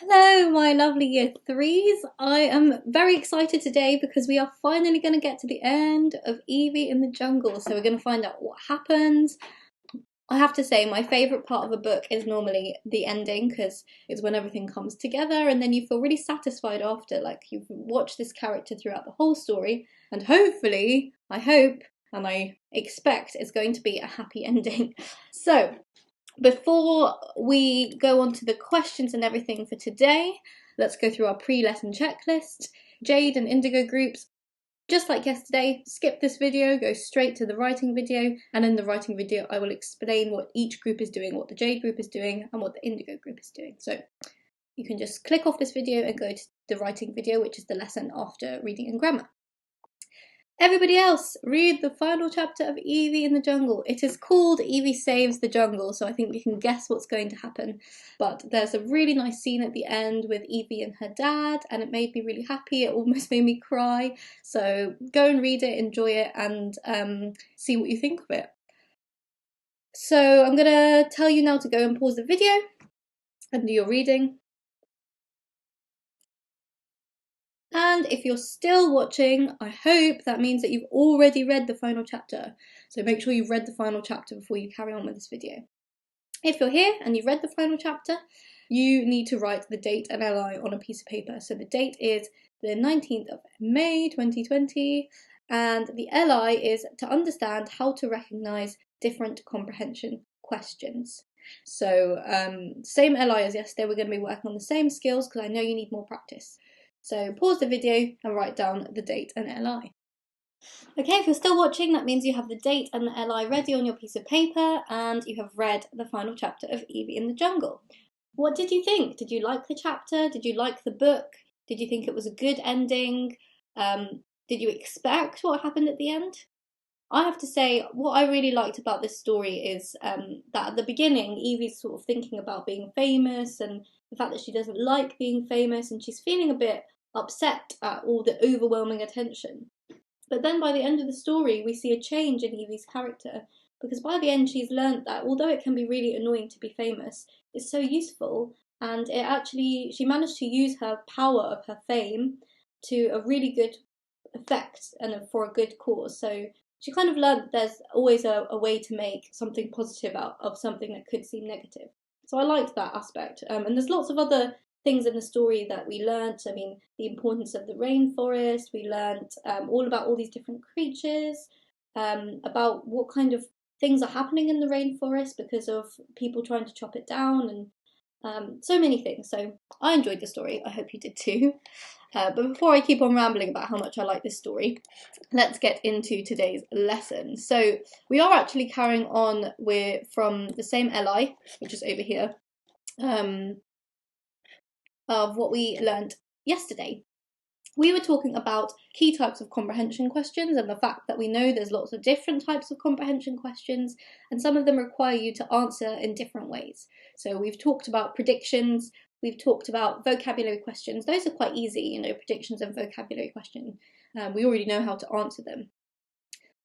Hello, my lovely year threes. I am very excited today because we are finally going to get to the end of Evie in the Jungle. So we're going to find out what happens. I have to say, my favourite part of a book is normally the ending because it's when everything comes together and then you feel really satisfied after, like you've watched this character throughout the whole story, and hopefully, I hope and I expect it's going to be a happy ending. So, before we go on to the questions and everything for today, let's go through our pre-lesson checklist. Jade and Indigo groups, just like yesterday, skip this video, go straight to the writing video, and in the writing video I will explain what each group is doing, what the Jade group is doing, and what the Indigo group is doing. So you can just click off this video and go to the writing video, which is the lesson after reading and grammar. Everybody else, read the final chapter of Evie in the Jungle. It is called Evie Saves the Jungle, so I think you can guess what's going to happen. But there's a really nice scene at the end with Evie and her dad, and it made me really happy. It almost made me cry. So go and read it, enjoy it, and see what you think of it. So I'm going to tell you now to go and pause the video and do your reading. And if you're still watching, I hope that means that you've already read the final chapter. So make sure you've read the final chapter before you carry on with this video. If you're here and you've read the final chapter, you need to write the date and LI on a piece of paper. So the date is the 19th of May 2020, and the LI is to understand how to recognise different comprehension questions. So same LI as yesterday, we're going to be working on the same skills because I know you need more practice. So pause the video and write down the date and LI. Okay, if you're still watching, that means you have the date and the LI ready on your piece of paper and you have read the final chapter of Evie in the Jungle. What did you think? Did you like the chapter? Did you like the book? Did you think it was a good ending? Did you expect what happened at the end? I have to say, what I really liked about this story is that at the beginning, Evie's sort of thinking about being famous and the fact that she doesn't like being famous and she's feeling a bit upset at all the overwhelming attention. But then by the end of the story, we see a change in Evie's character because by the end she's learnt that although it can be really annoying to be famous, it's so useful, and she managed to use her power of her fame to a really good effect and for a good cause. So she kind of learned there's always a way to make something positive out of something that could seem negative. So I liked that aspect. And there's lots of other things in the story that we learnt. I mean, the importance of the rainforest. We learnt all about all these different creatures, about what kind of things are happening in the rainforest because of people trying to chop it down, and so many things. So I enjoyed the story. I hope you did too. But before I keep on rambling about how much I like this story, let's get into today's lesson. So we are actually carrying on from the same LI, which is over here, of what we learned yesterday. We were talking about key types of comprehension questions and the fact that we know there's lots of different types of comprehension questions and some of them require you to answer in different ways. So we've talked about predictions, we've talked about vocabulary questions. Those are quite easy, predictions and vocabulary questions. We already know how to answer them.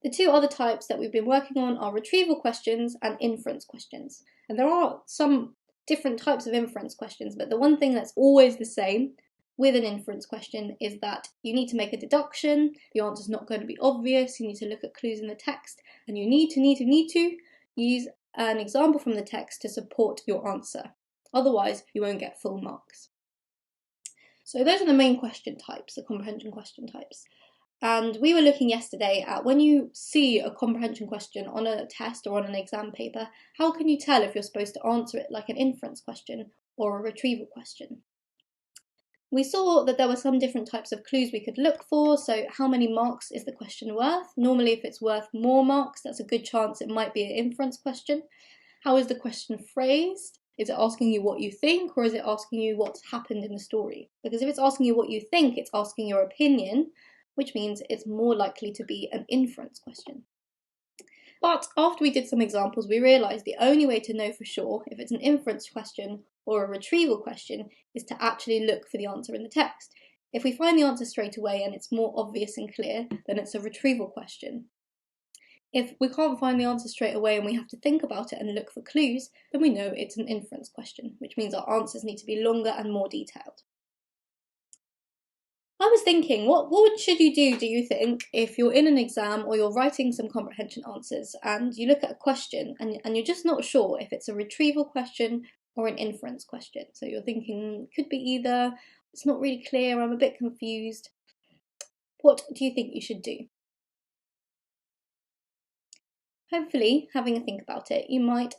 The two other types that we've been working on are retrieval questions and inference questions. And there are some different types of inference questions, but the one thing that's always the same with an inference question is that you need to make a deduction, the answer's not going to be obvious, you need to look at clues in the text, and you need to use an example from the text to support your answer. Otherwise, you won't get full marks. So those are the main question types, the comprehension question types. And we were looking yesterday at when you see a comprehension question on a test or on an exam paper, how can you tell if you're supposed to answer it like an inference question or a retrieval question? We saw that there were some different types of clues we could look for. So how many marks is the question worth? Normally if it's worth more marks, that's a good chance it might be an inference question. How is the question phrased? Is it asking you what you think, or is it asking you what's happened in the story? Because if it's asking you what you think, it's asking your opinion, which means it's more likely to be an inference question. But after we did some examples, we realised the only way to know for sure if it's an inference question or a retrieval question is to actually look for the answer in the text. If we find the answer straight away and it's more obvious and clear, then it's a retrieval question. If we can't find the answer straight away and we have to think about it and look for clues, then we know it's an inference question, which means our answers need to be longer and more detailed. I was thinking, what should you do you think, if you're in an exam or you're writing some comprehension answers and you look at a question and you're just not sure if it's a retrieval question or an inference question? So you're thinking, could be either, it's not really clear, I'm a bit confused. What do you think you should do? Hopefully, having a think about it, you might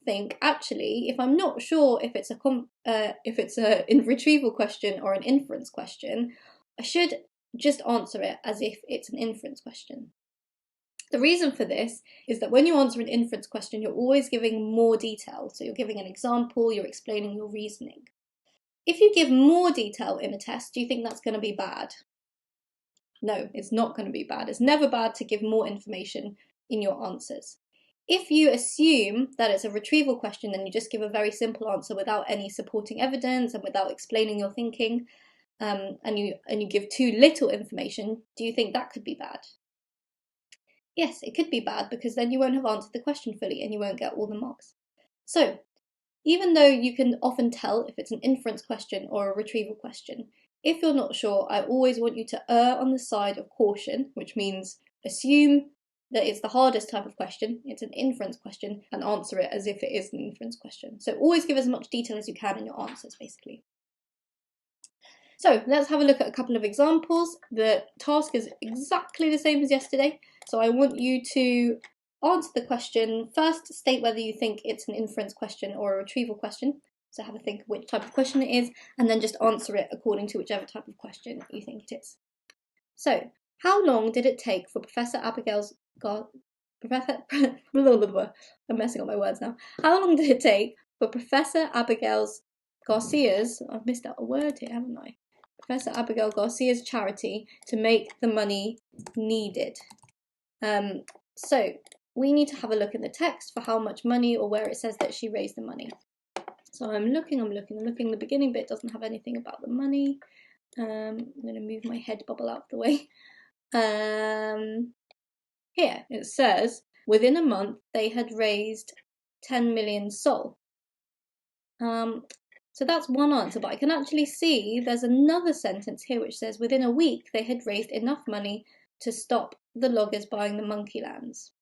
think, actually, if I'm not sure if it's a retrieval question or an inference question, I should just answer it as if it's an inference question. The reason for this is that when you answer an inference question, you're always giving more detail. So you're giving an example, you're explaining your reasoning. If you give more detail in a test, do you think that's going to be bad? No, it's not going to be bad. It's never bad to give more information in your answers. If you assume that it's a retrieval question and you just give a very simple answer without any supporting evidence and without explaining your thinking, and you give too little information, do you think that could be bad? Yes, it could be bad, because then you won't have answered the question fully and you won't get all the marks. So, even though you can often tell if it's an inference question or a retrieval question, if you're not sure, I always want you to err on the side of caution, which means assume that it's the hardest type of question, it's an inference question, and answer it as if it is an inference question. So always give as much detail as you can in your answers, basically. So let's have a look at a couple of examples. The task is exactly the same as yesterday, so I want you to answer the question. First, state whether you think it's an inference question or a retrieval question. So have a think of which type of question it is, and then just answer it according to whichever type of question you think it is. So, how long did it take for Professor Abigail's I'm messing up my words now. How long did it take for Professor Abigail's Garcia's, I've missed out a word here, haven't I? Professor Abigail Garcia's charity to make the money needed? So we need to have a look in the text for how much money, or where it says that she raised the money. So I'm looking. The beginning bit doesn't have anything about the money. I'm going to move my head bubble out of the way. Here it says, within a month they had raised 10 million sol. So that's one answer, but I can actually see there's another sentence here which says within a week they had raised enough money to stop the loggers buying the monkey lands.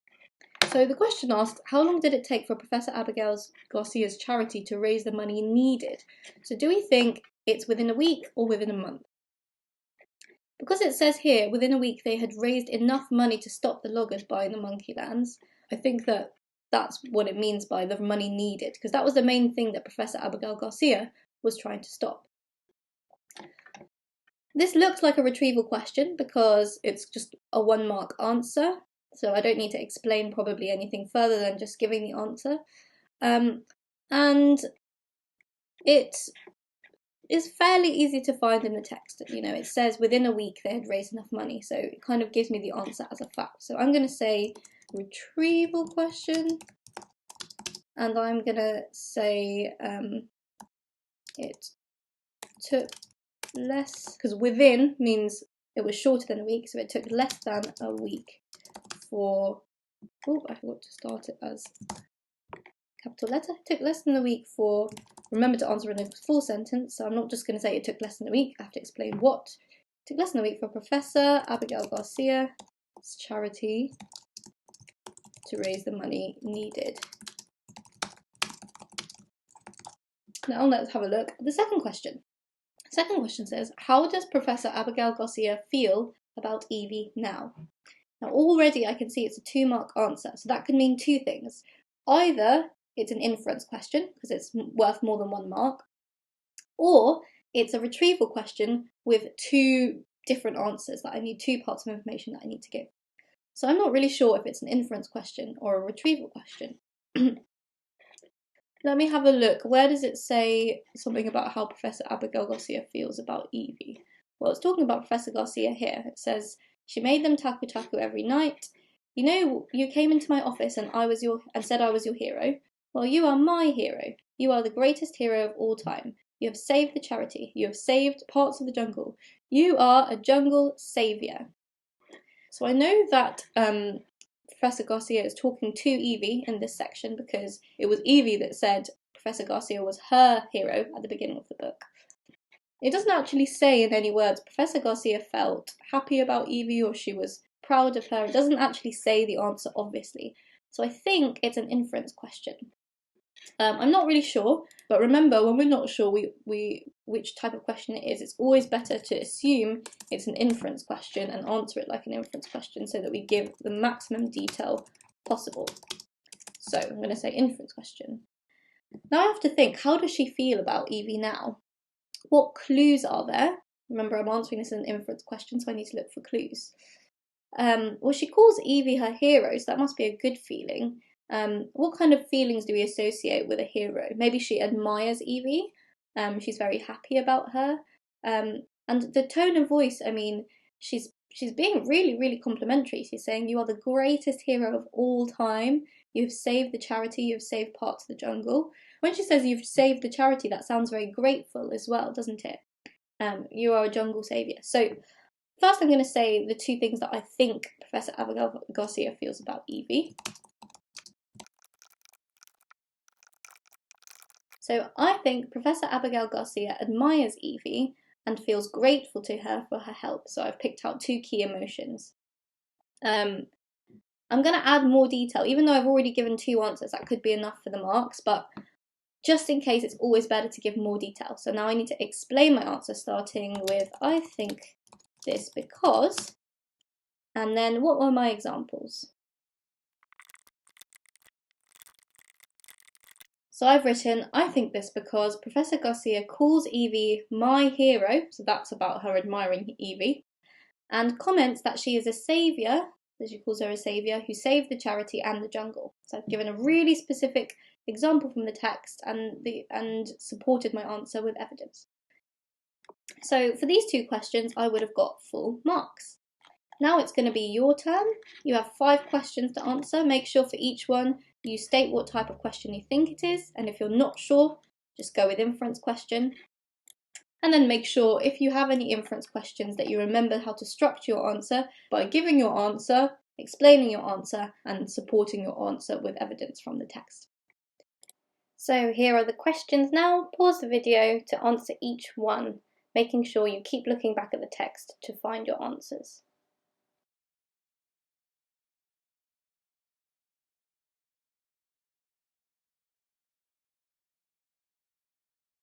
So the question asked, how long did it take for Professor Abigail Garcia's charity to raise the money needed? So do we think it's within a week or within a month? Because it says here, within a week they had raised enough money to stop the loggers buying the monkey lands, I think that that's what it means by the money needed, because that was the main thing that Professor Abigail Garcia was trying to stop. This looks like a retrieval question because it's just a 1-mark answer, so I don't need to explain probably anything further than just giving the answer. And it is fairly easy to find in the text. You know, it says within a week they had raised enough money, so it kind of gives me the answer as a fact. So I'm going to say retrieval question, and I'm going to say it took less, because within means it was shorter than a week, so it took less than a week for, oh, I forgot to start it as capital letter. It took less than a week for, remember to answer in a full sentence, so I'm not just going to say it took less than a week, I have to explain what. It took less than a week for Professor Abigail Garcia's charity to raise the money needed. Now let's have a look at the second question. The second question says, how does Professor Abigail Garcia feel about Evie now? Now already I can see it's a 2-mark answer, so that could mean two things. Either it's an inference question, because it's worth more than 1 mark, or it's a retrieval question with 2 different answers, that I need 2 parts of information that I need to give. So I'm not really sure if it's an inference question or a retrieval question. Let me have a look. Where does it say something about how Professor Abigail Garcia feels about Evie? Well, it's talking about Professor Garcia here. It says, she made them taku taku every night. You know, you came into my office and said I was your hero. Well, you are my hero. You are the greatest hero of all time. You have saved the charity. You have saved parts of the jungle. You are a jungle saviour. So I know that Professor Garcia is talking to Evie in this section because it was Evie that said Professor Garcia was her hero at the beginning of the book. It doesn't actually say in any words Professor Garcia felt happy about Evie or she was proud of her. It doesn't actually say the answer, obviously. So I think it's an inference question. I'm not really sure, but remember, when we're not sure which type of question it is, it's always better to assume it's an inference question and answer it like an inference question so that we give the maximum detail possible. So I'm going to say inference question. Now I have to think, how does she feel about Evie now? What clues are there? Remember, I'm answering this in an inference question, so I need to look for clues. Well, she calls Evie her hero, so that must be a good feeling. What kind of feelings do we associate with a hero? Maybe she admires Evie. She's very happy about her. And the tone of voice, I mean, she's being really, really complimentary. She's saying, "You are the greatest hero of all time. You've saved the charity. You've saved parts of the jungle." When she says you've saved the charity, that sounds very grateful as well, doesn't it? You are a jungle saviour. So first I'm going to say the two things that I think Professor Abigail Garcia feels about Evie. So I think Professor Abigail Garcia admires Evie and feels grateful to her for her help. So I've picked out two key emotions. I'm going to add more detail, even though I've already given two answers. That could be enough for the marks, but just in case, it's always better to give more detail. So now I need to explain my answer, starting with, I think this because, and then what were my examples? So I've written, I think this because Professor Garcia calls Evie my hero, so that's about her admiring Evie, and comments that she is a saviour, that she calls her a saviour, who saved the charity and the jungle. So I've given a really specific example from the text and supported my answer with evidence. So for these two questions, I would have got full marks. Now it's going to be your turn. You have 5 questions to answer. Make sure for each one you state what type of question you think it is, and if you're not sure, just go with inference question. And then make sure, if you have any inference questions, that you remember how to structure your answer by giving your answer, explaining your answer, and supporting your answer with evidence from the text. So here are the questions now. Pause the video to answer each one, making sure you keep looking back at the text to find your answers.